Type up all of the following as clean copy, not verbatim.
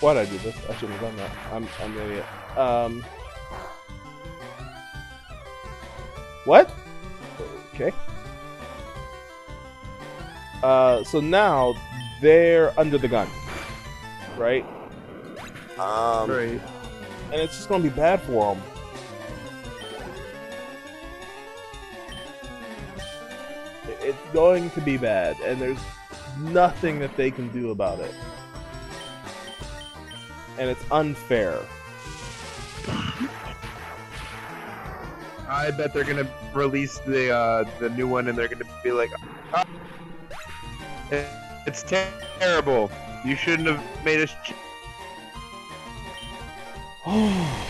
Why'd I do this? I shouldn't have done that. I'm an idiot. What? Okay. So now they're under the gun, right? Right. And it's just gonna be bad for them. It's going to be bad, and there's nothing that they can do about it. And it's unfair. I bet they're gonna release the new one, and they're gonna be like, "Ah, it's terrible. You shouldn't have made us."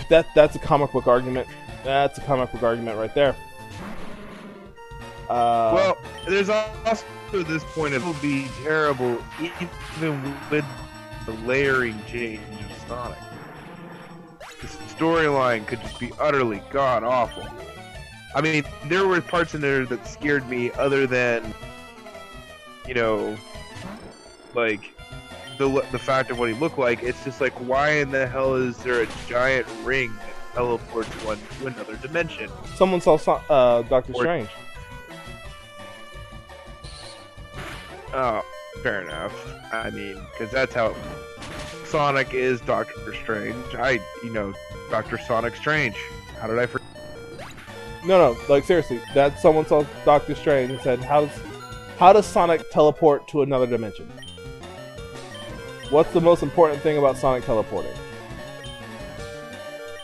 That's a comic book argument. That's a comic book argument right there. Well, there's also this point it will be terrible even with the layering change of Sonic. The storyline could just be utterly god awful. I mean, there were parts in there that scared me other than, you know, like the fact of what he looked like. It's just like, why in the hell is there a giant ring that teleports one to another dimension? Someone saw Doctor Strange. Oh, fair enough. I mean, because that's how Sonic is Doctor Strange. Dr. Sonic Strange. How did I forget? No, like seriously, that someone saw Doctor Strange and said, how does Sonic teleport to another dimension? What's the most important thing about Sonic teleporting?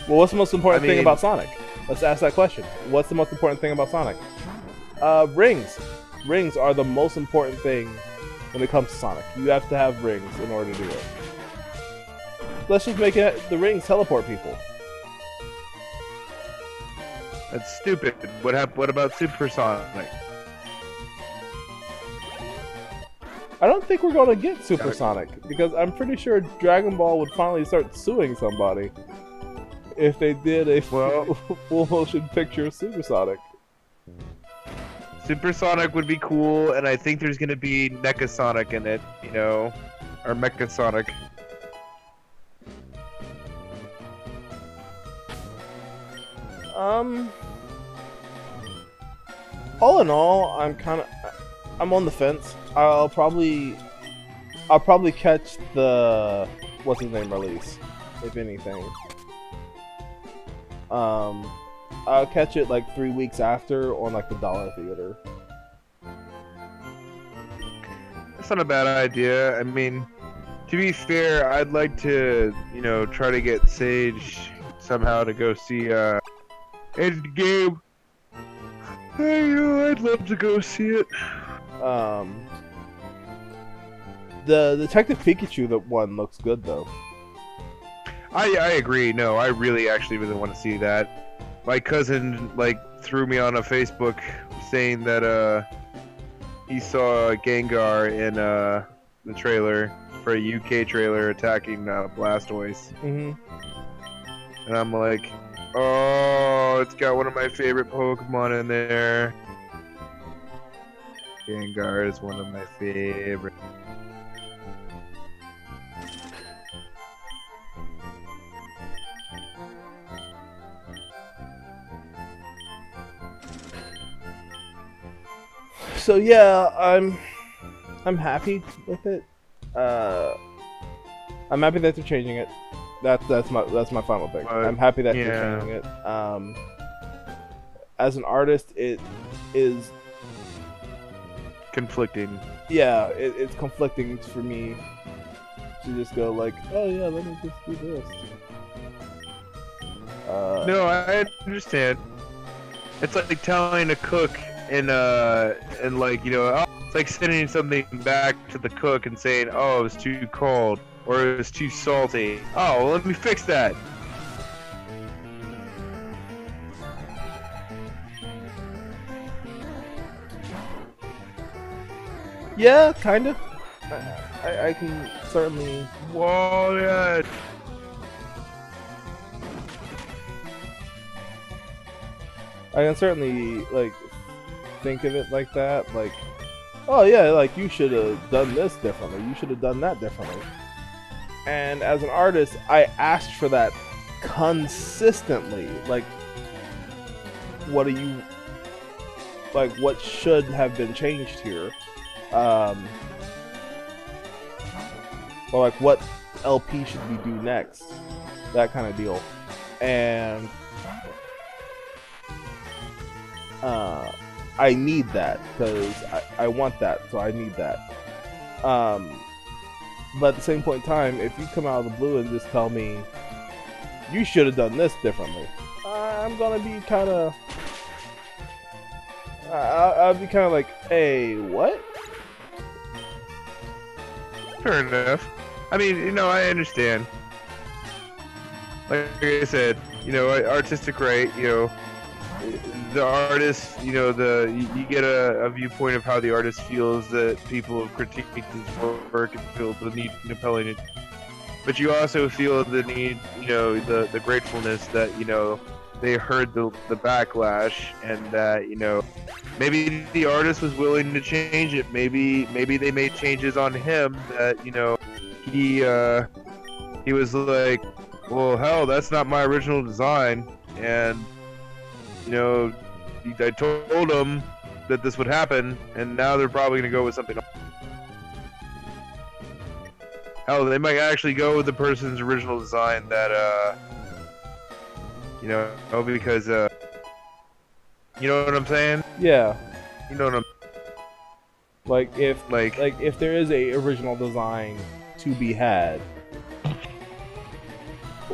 Well, what's the most important thing about Sonic? Let's ask that question. What's the most important thing about Sonic? Rings. Rings are the most important thing when it comes to Sonic. You have to have rings in order to do it. Let's just make it the rings teleport people. That's stupid. What about Super Sonic? I don't think we're going to get Super Sonic, because I'm pretty sure Dragon Ball would finally start suing somebody if they did a full motion picture of Super Sonic. Super Sonic would be cool, and I think there's going to be Mecha Sonic in it, or Mecha Sonic. All in all, I'm on the fence. I'll probably catch the what's his name release, if anything. I'll catch it like 3 weeks after on like the Dollar Theater. That's not a bad idea. I mean, to be fair, I'd like to, try to get Sage somehow to go see Endgame. I'd love to go see it. The Detective Pikachu one looks good though. I agree. No, I actually really want to see that. My cousin threw me on a Facebook saying that he saw Gengar in the trailer for a UK trailer attacking Blastoise. Mm-hmm. And I'm like, oh, it's got one of my favorite Pokemon in there. Gengar is one of my favorite. So yeah, I'm happy with it. I'm happy that they're changing it. That's my final thing. I'm happy that they're changing it. As an artist, it is conflicting. Yeah, it's conflicting for me to just go like, oh yeah, let me just do this. No, I understand. It's like telling a cook and it's like sending something back to the cook and saying, oh, it was too cold or it was too salty. Oh, well, let me fix that. Yeah, kind of. I can certainly. Whoa, yeah. I can certainly think of it like that. Like, oh yeah, you should have done this differently. You should have done that differently. And as an artist, I asked for that consistently. Like, what should have been changed here? Or like, what LP should we do next? That kind of deal. And I need that because I want that, so I need that. But at the same point in time, if you come out of the blue and just tell me you should have done this differently, I'm gonna be kind of. I'll be kind of like, hey, what? Fair enough. I mean, I understand. Like I said, artistic right, the artist, you get a viewpoint of how the artist feels that people have critiqued his work and feel the need in appelling it. But you also feel the need, the gratefulness that, they heard the backlash and that, maybe the artist was willing to change it. Maybe they made changes on him that, he was like, well, hell, that's not my original design. And, I told them that this would happen, and now they're probably going to go with something else. Hell, they might actually go with the person's original design that, because, you know what I'm saying? Yeah. You know what I'm... Like, if there is a original design to be had,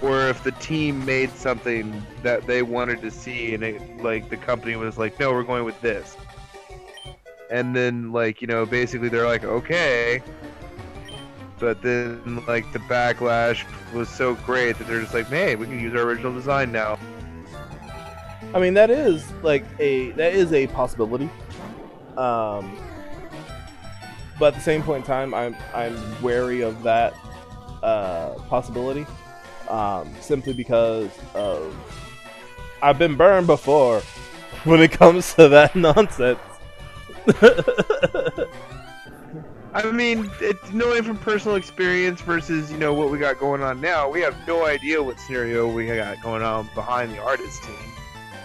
or if the team made something that they wanted to see and the company was like, no, we're going with this. And then, basically they're like, okay. But then, the backlash was so great that they're just like, hey, we can use our original design now. I mean, that is a possibility. But at the same point in time, I'm wary of that possibility. Simply because of I've been burned before when it comes to that nonsense. I mean, it's knowing from personal experience versus, what we got going on now. We have no idea what scenario we got going on behind the artist team.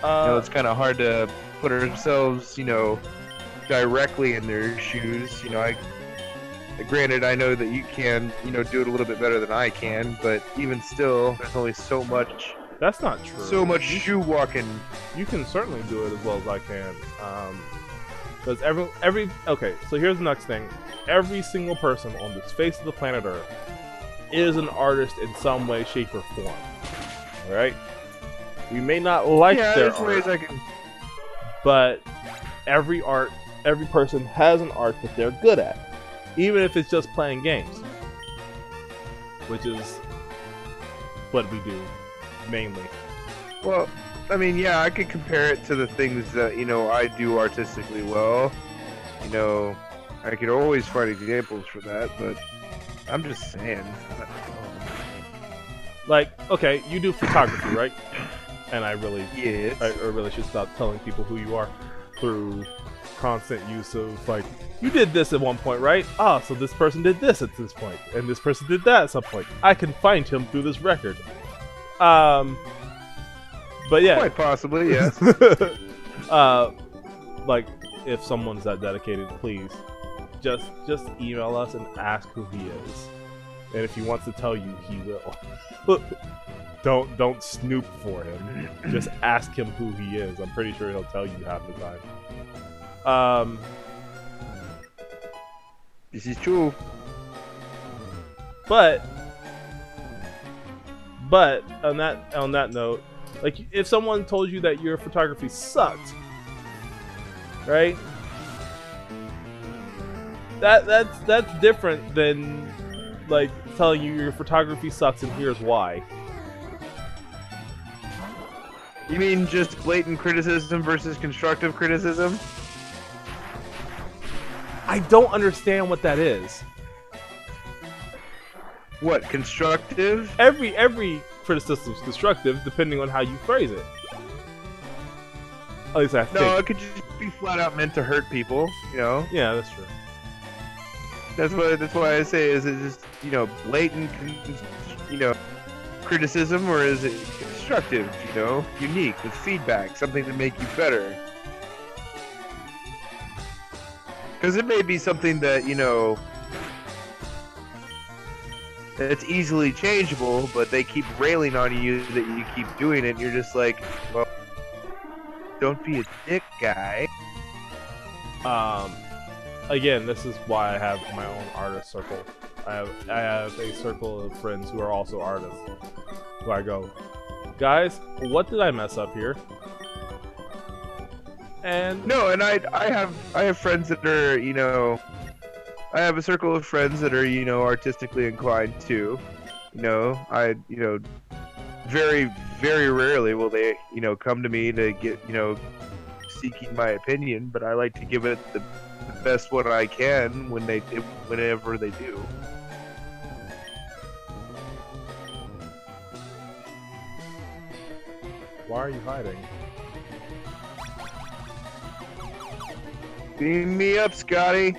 It's kind of hard to put ourselves, directly in their shoes. Granted, I know that you can, do it a little bit better than I can, but even still, there's only so much. That's not true. So much shoe walking. You can certainly do it as well as I can. Because okay, so here's the next thing. Every single person on this face of the planet Earth is an artist in some way, shape, or form. Alright? We may not like their art, ways I can... but every person has an art that they're good at. Even if it's just playing games. Which is what we do, mainly. Well, I mean, yeah, I could compare it to the things that, I do artistically well. I could always find examples for that, but I'm just saying. Like, okay, you do photography, right? And I really should stop telling people who you are through constant use of, like, you did this at one point, right? Ah, so this person did this at this point, and this person did that at some point. I can find him through this record. But yeah. Quite possibly, yes. Like, if someone's that dedicated, please, just email us and ask who he is. And if he wants to tell you, he will. Don't snoop for him. Just ask him who he is. I'm pretty sure he'll tell you half the time. This is true. But on that note, like, if someone told you that your photography sucked, right? That's different than, like, telling you your photography sucks and here's why. You mean just blatant criticism versus constructive criticism? I don't understand what that is. What, constructive? Every criticism is constructive, depending on how you phrase it. At least I think. No, it could just be flat out meant to hurt people, Yeah, that's true. That's why I say, is it just, you know, blatant, you know, criticism, or is it constructive, you know, unique, with feedback, something to make you better? Because it may be something that, you know, it's easily changeable, but they keep railing on you that you keep doing it, and you're just like, well, don't be a dick, guy. Again, this is why I have my own artist circle. I have a circle of friends who are also artists. Who I go, guys, what did I mess up here? And no, and I have friends that are, you know, I have a circle of friends that are, you know, artistically inclined too. You know, very, very rarely will they, you know, come to me to get, you know, seeking my opinion, but I like to give it the best what I can whenever they do. why are you hiding? Beam me up, Scotty.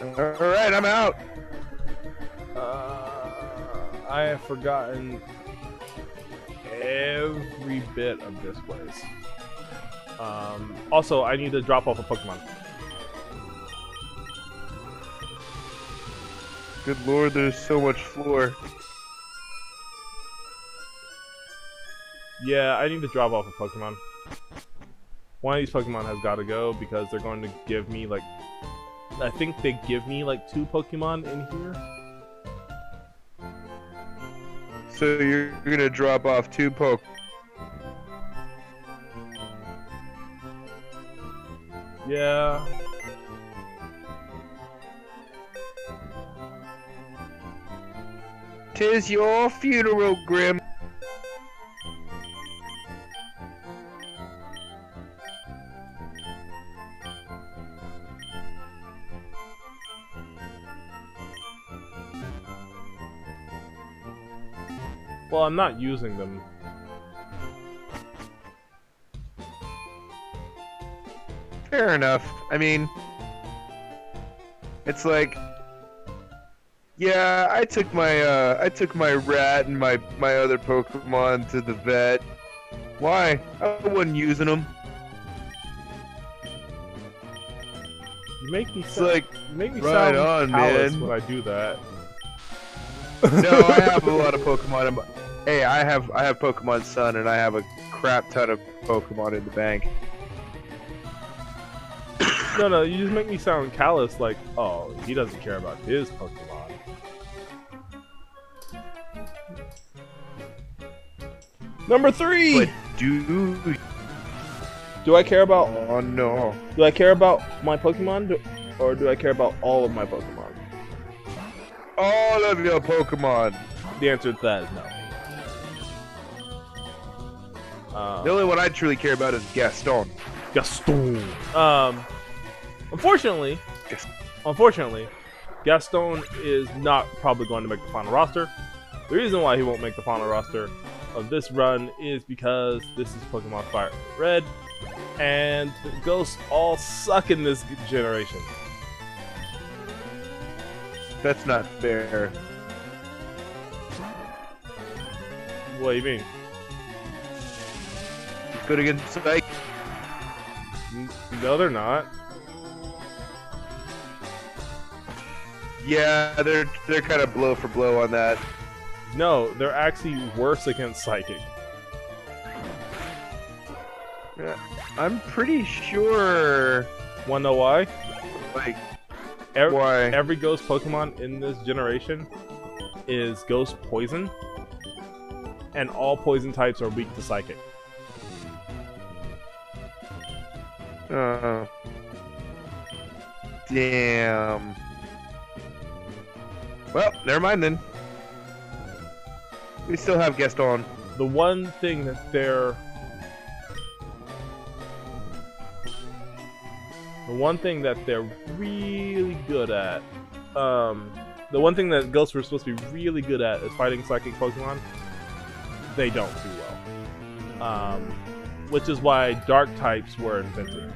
Alright, I'm out. I have forgotten every bit of this place. Also, I need to drop off a Pokemon. Good lord, there's so much floor. Yeah, I need to drop off a Pokemon. One of these Pokemon has got to go because they're going to give me like, I think they give me like 2 Pokemon in here. So you're gonna drop off 2 poke. Yeah. Tis your funeral, Grim. Well, I'm not using them. Fair enough. I mean, it's like, yeah, I took my rat and my other Pokemon to the vet. Why? I wasn't using them. You make me It's sound, like, you make me right sound on, callous man. when I do that. No, I have a lot of Pokemon. Hey, I have Pokemon Sun, and I have a crap ton of Pokemon in the bank. No, you just make me sound callous, like, oh, he doesn't care about his Pokemon. Number 3! But dude, Do I care about oh no. Do I care about my Pokemon, or do I care about all of my Pokemon? All of your Pokemon. The answer to that is no. The only one I truly care about is Gaston. Gaston. Unfortunately, Yes. Gaston is not probably going to make the final roster. The reason why he won't make the final roster of this run is because this is Pokemon Fire Red, and the ghosts all suck in this generation. That's not fair. What do you mean? Good against Psych. No, they're not. Yeah, they're kind of blow for blow on that. No, they're actually worse against Psychic. Yeah, I'm pretty sure. Wanna know why? Like, Why? why? Every ghost Pokemon in this generation is Ghost Poison, and all poison types are weak to Psychic. Damn. Well, never mind then. We still have Gaston. The one thing that they're really good at, the one thing that ghosts were supposed to be really good at is fighting psychic Pokemon. They don't do well. Which is why dark types were invented.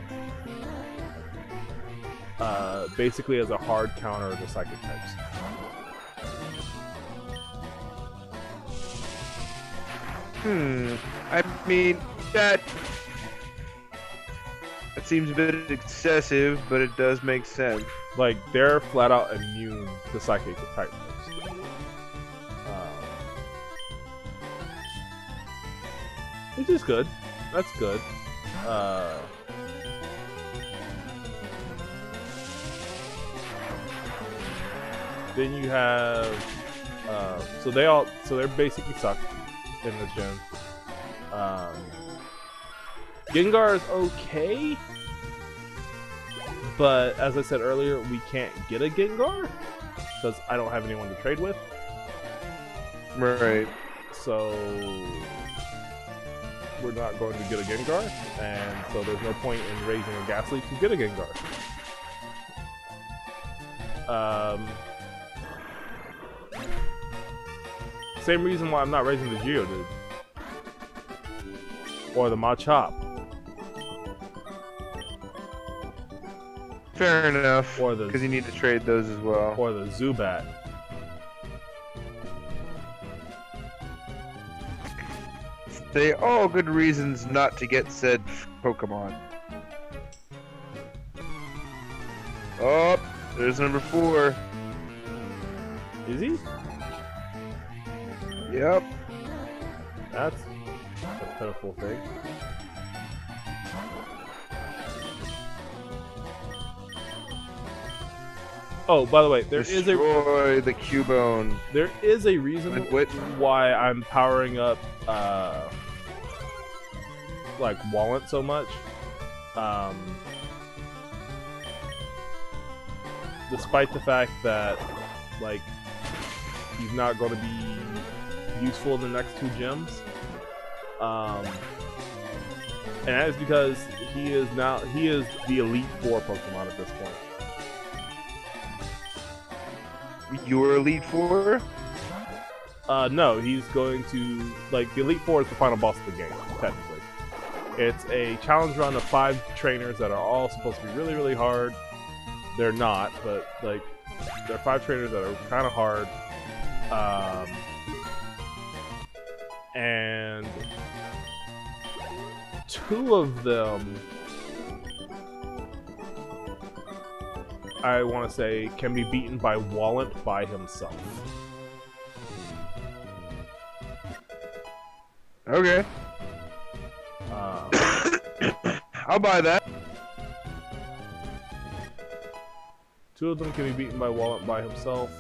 basically as a hard counter to psychic types. I mean, that seems a bit excessive, but it does make sense. Like, they're flat out immune to psychic type moves. Which is good. That's good. Then you have so they're basically suck in this gen. Gengar is okay, but as I said earlier, we can't get a Gengar because I don't have anyone to trade with. Right. So we're not going to get a Gengar, and so there's no point in raising a Ghastly to get a Gengar. Same reason why I'm not raising the Geodude or the Machop. Fair enough. Or the, because you need to trade those as well. Or the Zubat. They all good reasons not to get said Pokemon. Oh, there's number 4. Is he? Yep. That's a pitiful thing. Oh, by the way, Destroy the Cubone. There is a reason why I'm powering up like Wallet so much. Despite the fact that like he's not going to be useful in the next 2 gyms. And that is because he is the Elite 4 Pokemon at this point. You're Elite 4? No, he's going to, like, the Elite 4 is the final boss of the game, technically. It's a challenge run of 5 trainers that are all supposed to be really, really hard. They're not, but, like, there are 5 trainers that are kind of hard. And 2 of them, I want to say, can be beaten by Wallet by himself. Okay. I'll buy that. 2 of them can be beaten by Wallet by himself.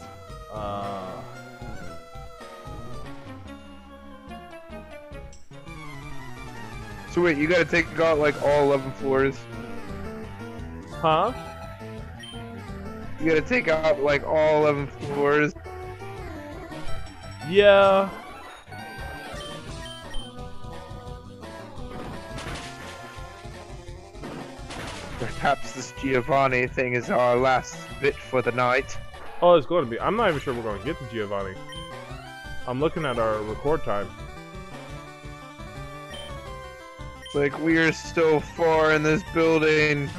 So wait, you gotta take out like all 11 floors? Huh? You gotta take out like all 11 floors? Yeah. Perhaps this Giovanni thing is our last bit for the night. Oh, it's going to be. I'm not even sure we're going to get to Giovanni. I'm looking at our record time. It's like we are so far in this building.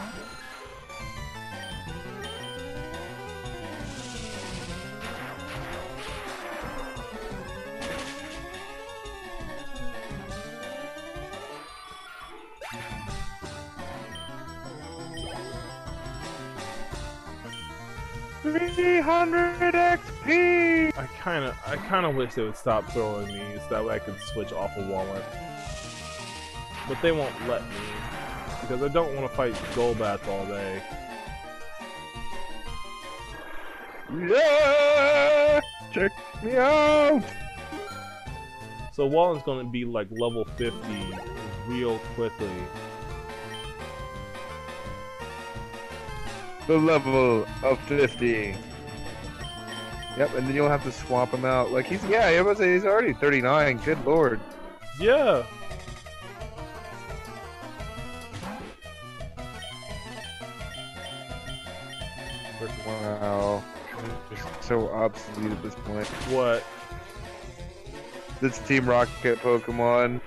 XP. I kind of wish they would stop throwing these. That way I could switch off a Wallet. But they won't let me because I don't want to fight Golbats all day. Yeah, check me out. So Wallet's going to be like level 50 real quickly. The level of 50. Yep, and then you'll have to swap him out. Like he's already 39. Good lord. Yeah. Wow. It's so obsolete at this point. What? This Team Rocket Pokemon.